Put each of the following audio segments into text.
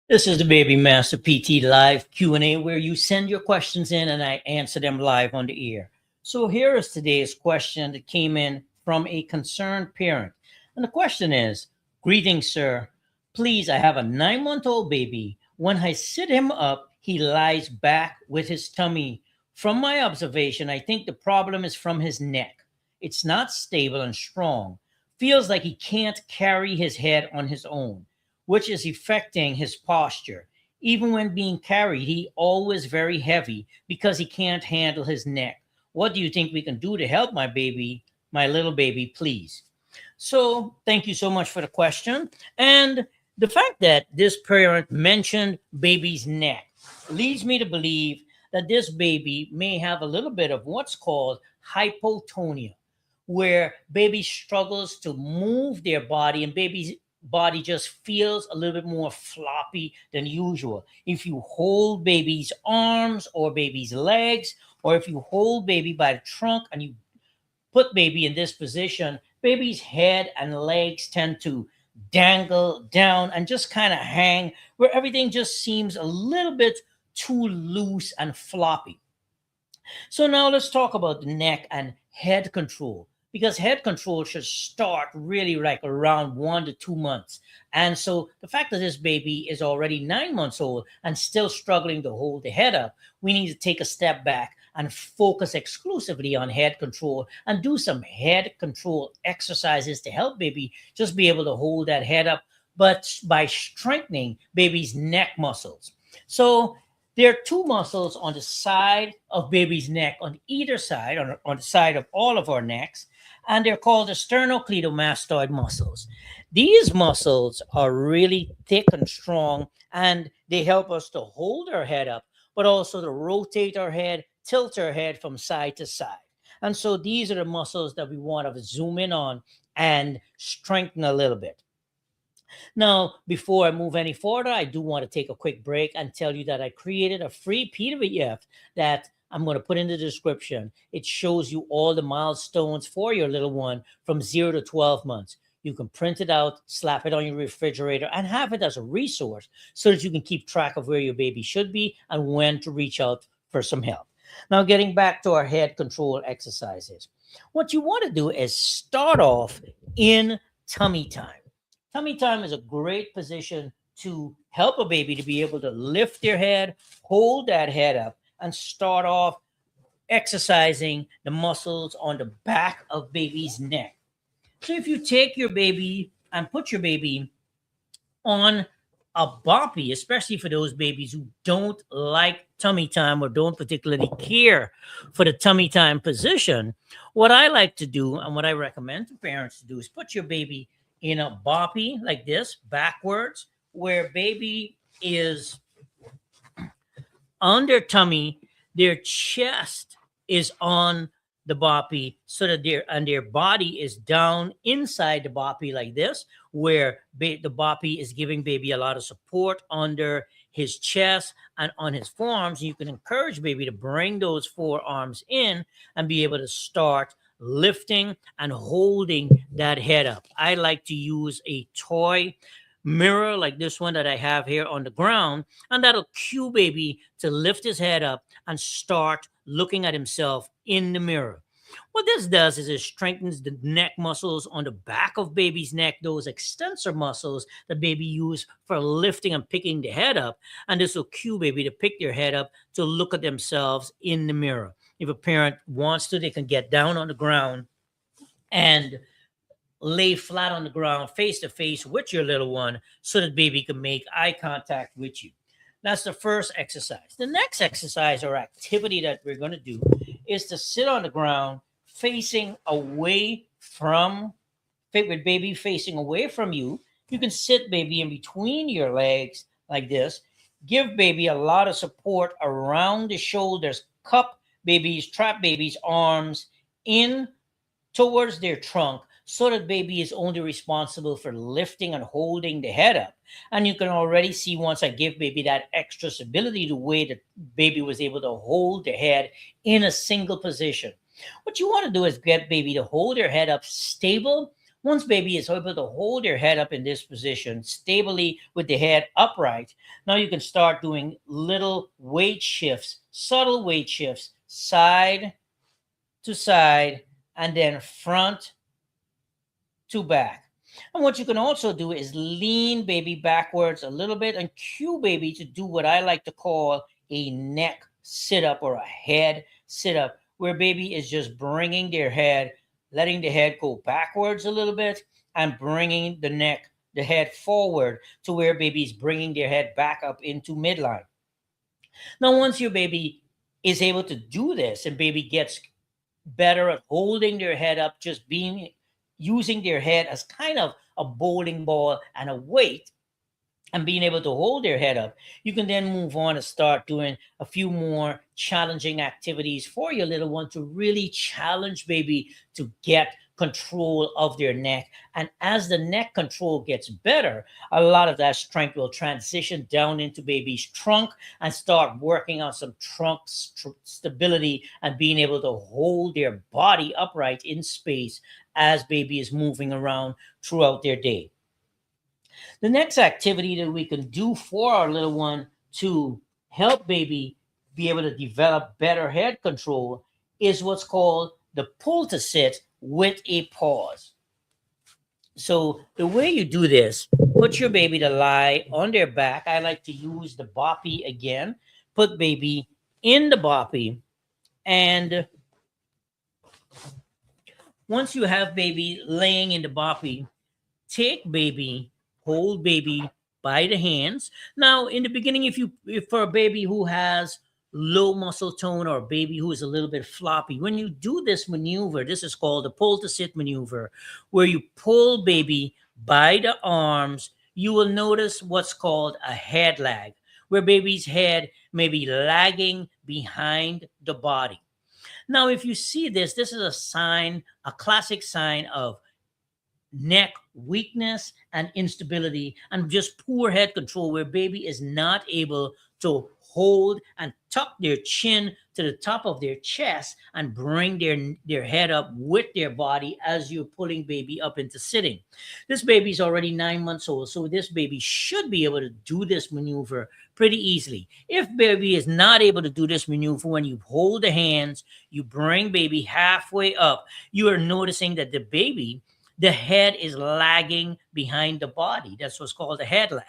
This is the Baby Master PT Live Q&A where you send your questions in and I answer them live on the air. So here is today's question that came in from a concerned parent. And the question is, greetings, sir. Please, I have a 9-month-old baby. When I sit him up, he lies back with his tummy. From my observation, I think the problem is from his neck. It's not stable and strong. Feels like he can't carry his head on his own, which is affecting his posture. Even when being carried, he always very heavy because he can't handle his neck. What do you think we can do to help my baby, my little baby, please? So thank you so much for the question. And the fact that this parent mentioned baby's neck leads me to believe that this baby may have a little bit of what's called hypotonia, where baby struggles to move their body and baby's body just feels a little bit more floppy than usual. If you hold baby's arms or baby's legs, or if you hold baby by the trunk and you put baby in this position, baby's head and legs tend to dangle down and just kind of hang, where everything just seems a little bit too loose and floppy. So now let's talk about the neck and head control, because head control should start really like around 1 to 2 months. And so the fact that this baby is already 9 months old and still struggling to hold the head up, we need to take a step back and focus exclusively on head control and do some head control exercises to help baby just be able to hold that head up, but by strengthening baby's neck muscles. So there are two muscles on the side of baby's neck, on either side, on the side of all of our necks, and they're called the sternocleidomastoid muscles. These muscles are really thick and strong, and they help us to hold our head up, but also to rotate our head, tilt our head from side to side. And so these are the muscles that we want to zoom in on and strengthen a little bit. Now, before I move any further, I do want to take a quick break and tell you that I created a free PDF that I'm going to put in the description. It shows you all the milestones for your little one from 0 to 12 months. You can print it out, slap it on your refrigerator, and have it as a resource so that you can keep track of where your baby should be and when to reach out for some help. Now, getting back to our head control exercises. What you want to do is start off in tummy time. Tummy time is a great position to help a baby to be able to lift their head, hold that head up, and start off exercising the muscles on the back of baby's neck. So if you take your baby and put your baby on a boppy, especially for those babies who don't like tummy time or don't particularly care for the tummy time position, what I like to do and what I recommend to parents to do is put your baby in a boppy like this, backwards, where baby is on their tummy, their chest is on the boppy, so that their body is down inside the boppy like this, where the boppy is giving baby a lot of support under his chest and on his forearms. You can encourage baby to bring those forearms in and be able to start lifting and holding that head up. I like to use a toy mirror like this one that I have here on the ground, and that'll cue baby to lift his head up and start looking at himself in the mirror. What this does is it strengthens the neck muscles on the back of baby's neck, those extensor muscles that baby use for lifting and picking the head up. And this will cue baby to pick their head up to look at themselves in the mirror. If a parent wants to, they can get down on the ground and lay flat on the ground, face to face with your little one, so that baby can make eye contact with you. That's the first exercise. The next exercise or activity that we're going to do is to sit on the ground facing away from, with baby facing away from you. You can sit baby in between your legs like this. Give baby a lot of support around the shoulders. Trap baby's arms in towards their trunk, so that baby is only responsible for lifting and holding the head up. And you can already see, once I give baby that extra stability, the way that baby was able to hold the head in a single position. What you want to do is get baby to hold their head up stable Once baby is able to hold their head up in this position stably with the head upright, now you can start doing little weight shifts, subtle weight shifts, side to side, and then front to back. And what you can also do is lean baby backwards a little bit and cue baby to do what I like to call a neck sit up or a head sit up, where baby is just bringing their head, letting the head go backwards a little bit and bringing the head forward to where baby is bringing their head back up into midline. Now, once your baby is able to do this and baby gets better at holding their head up, just being using their head as kind of a bowling ball and a weight, and being able to hold their head up, you can then move on and start doing a few more challenging activities for your little one to really challenge baby to get control of their neck. And as the neck control gets better, a lot of that strength will transition down into baby's trunk and start working on some trunk stability and being able to hold their body upright in space as baby is moving around throughout their day. The next activity that we can do for our little one to help baby be able to develop better head control is what's called the pull to sit with a pause. So the way you do this, put your baby to lie on their back. I like to use the boppy again. Put baby in the boppy, and once you have baby laying in the boppy, take baby, hold baby by the hands. Now, in the beginning, if for a baby who has low muscle tone or a baby who is a little bit floppy, when you do this maneuver, this is called the pull to sit maneuver, where you pull baby by the arms, you will notice what's called a head lag, where baby's head may be lagging behind the body. Now, if you see this, this is a sign, a classic sign of neck weakness and instability and just poor head control, where baby is not able to hold and tuck their chin to the top of their chest and bring their head up with their body as you're pulling baby up into sitting. This baby is already 9 months old, so this baby should be able to do this maneuver pretty easily. If baby is not able to do this maneuver, when you hold the hands, you bring baby halfway up, you are noticing that the head is lagging behind the body. That's what's called a head lag.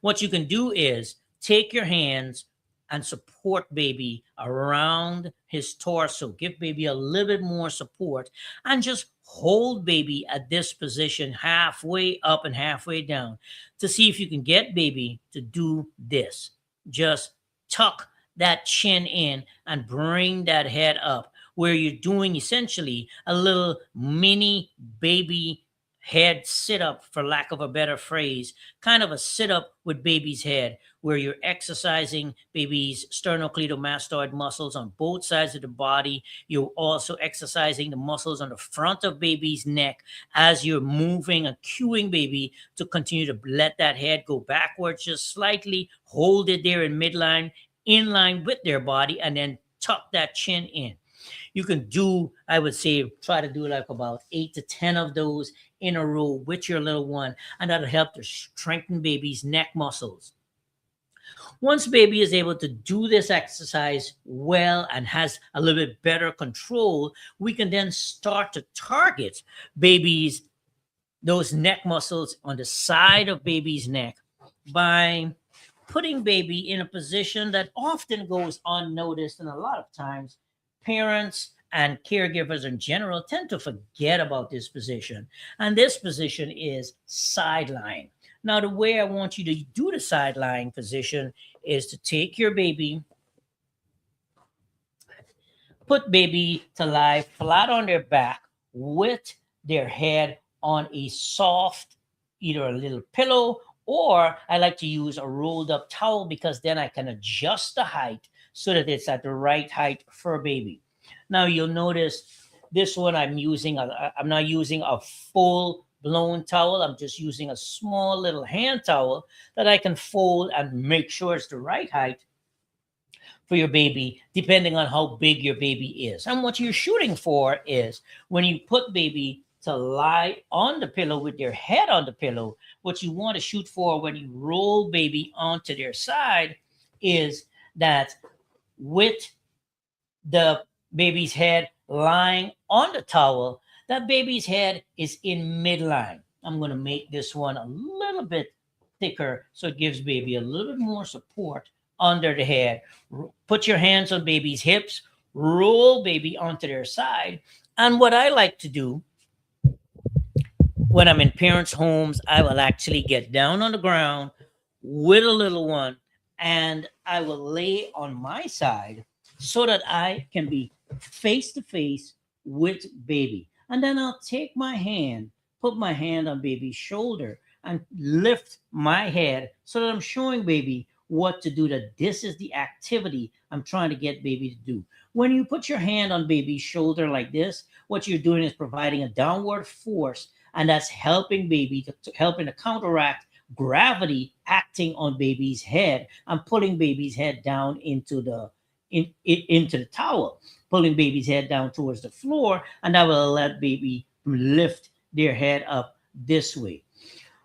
What you can do is take your hands and support baby around his torso. Give baby a little bit more support and just hold baby at this position, halfway up and halfway down, to see if you can get baby to do this. Just tuck that chin in and bring that head up, where you're doing essentially a little mini baby head sit up, for lack of a better phrase, kind of a sit up with baby's head, where you're exercising baby's sternocleidomastoid muscles on both sides of the body. You're also exercising the muscles on the front of baby's neck as you're moving and cueing baby to continue to let that head go backwards just slightly, hold it there in midline, in line with their body, and then tuck that chin in. You can do, I would say, try to do like about 8 to 10 of those in a row with your little one, and that'll help to strengthen baby's neck muscles. Once baby is able to do this exercise well and has a little bit better control, we can then start to target those neck muscles on the side of baby's neck by putting baby in a position that often goes unnoticed, and a lot of times parents and caregivers in general tend to forget about this position. And this position is sideline. Now, the way I want you to do the sideline position is to take your baby, put baby to lie flat on their back with their head on a soft, either a little pillow, or I like to use a rolled up towel, because then I can adjust the height so that it's at the right height for baby. Now you'll notice this one I'm not using a full blown towel. I'm just using a small little hand towel that I can fold and make sure it's the right height for your baby, depending on how big your baby is. And what you're shooting for is when you put baby to to lie on the pillow with their head on the pillow. What you want to shoot for when you roll baby onto their side is that with the baby's head lying on the towel, that baby's head is in midline. I'm going to make this one a little bit thicker so it gives baby a little bit more support under the head. Put your hands on baby's hips, roll baby onto their side. And what I like to do when I'm in parents' homes, I will actually get down on the ground with a little one and I will lay on my side so that I can be face to face with baby. And then I'll take my hand, put my hand on baby's shoulder and lift my head so that I'm showing baby what to do, that this is the activity I'm trying to get baby to do. When you put your hand on baby's shoulder like this, what you're doing is providing a downward force, and that's helping baby helping to counteract gravity acting on baby's head and pulling baby's head down into the into the towel, pulling baby's head down towards the floor, and that will let baby lift their head up this way.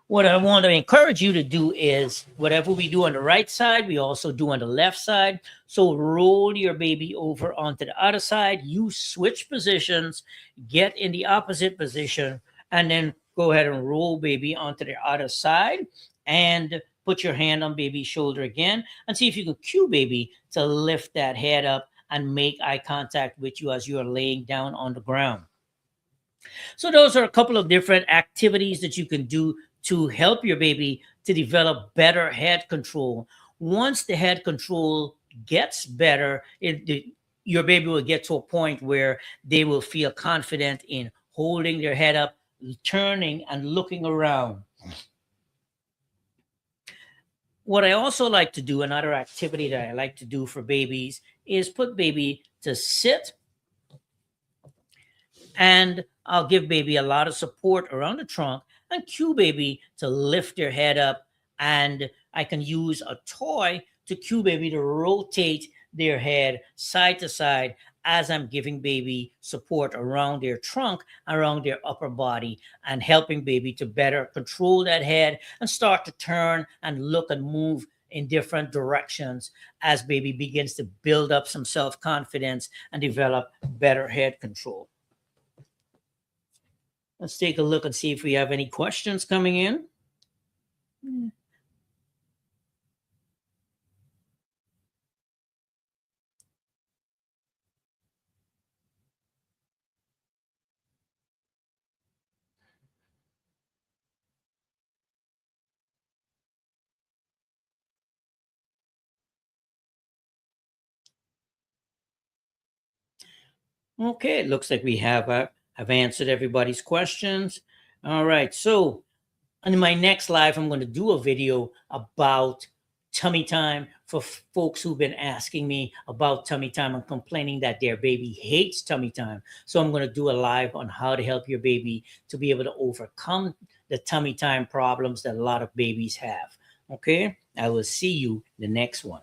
What I want to encourage you to do is whatever we do on the right side, we also do on the left side. So roll your baby over onto the other side. You switch positions, get in the opposite position, and then go ahead and roll baby onto the other side and put your hand on baby's shoulder again and see if you can cue baby to lift that head up and make eye contact with you as you are laying down on the ground. So those are a couple of different activities that you can do to help your baby to develop better head control. Once the head control gets better, your baby will get to a point where they will feel confident in holding their head up, turning and looking around. What I also like to do, another activity that I like to do for babies, is put baby to sit, and I'll give baby a lot of support around the trunk and cue baby to lift their head up, and I can use a toy to cue baby to rotate their head side to side as I'm giving baby support around their trunk, around their upper body, and helping baby to better control that head and start to turn and look and move in different directions as baby begins to build up some self-confidence and develop better head control. Let's take a look and see if we have any questions coming in. Okay, it looks like we have answered everybody's questions. All right, so in my next live, I'm going to do a video about tummy time for folks who've been asking me about tummy time and complaining that their baby hates tummy time. So I'm going to do a live on how to help your baby to be able to overcome the tummy time problems that a lot of babies have. Okay, I will see you in the next one.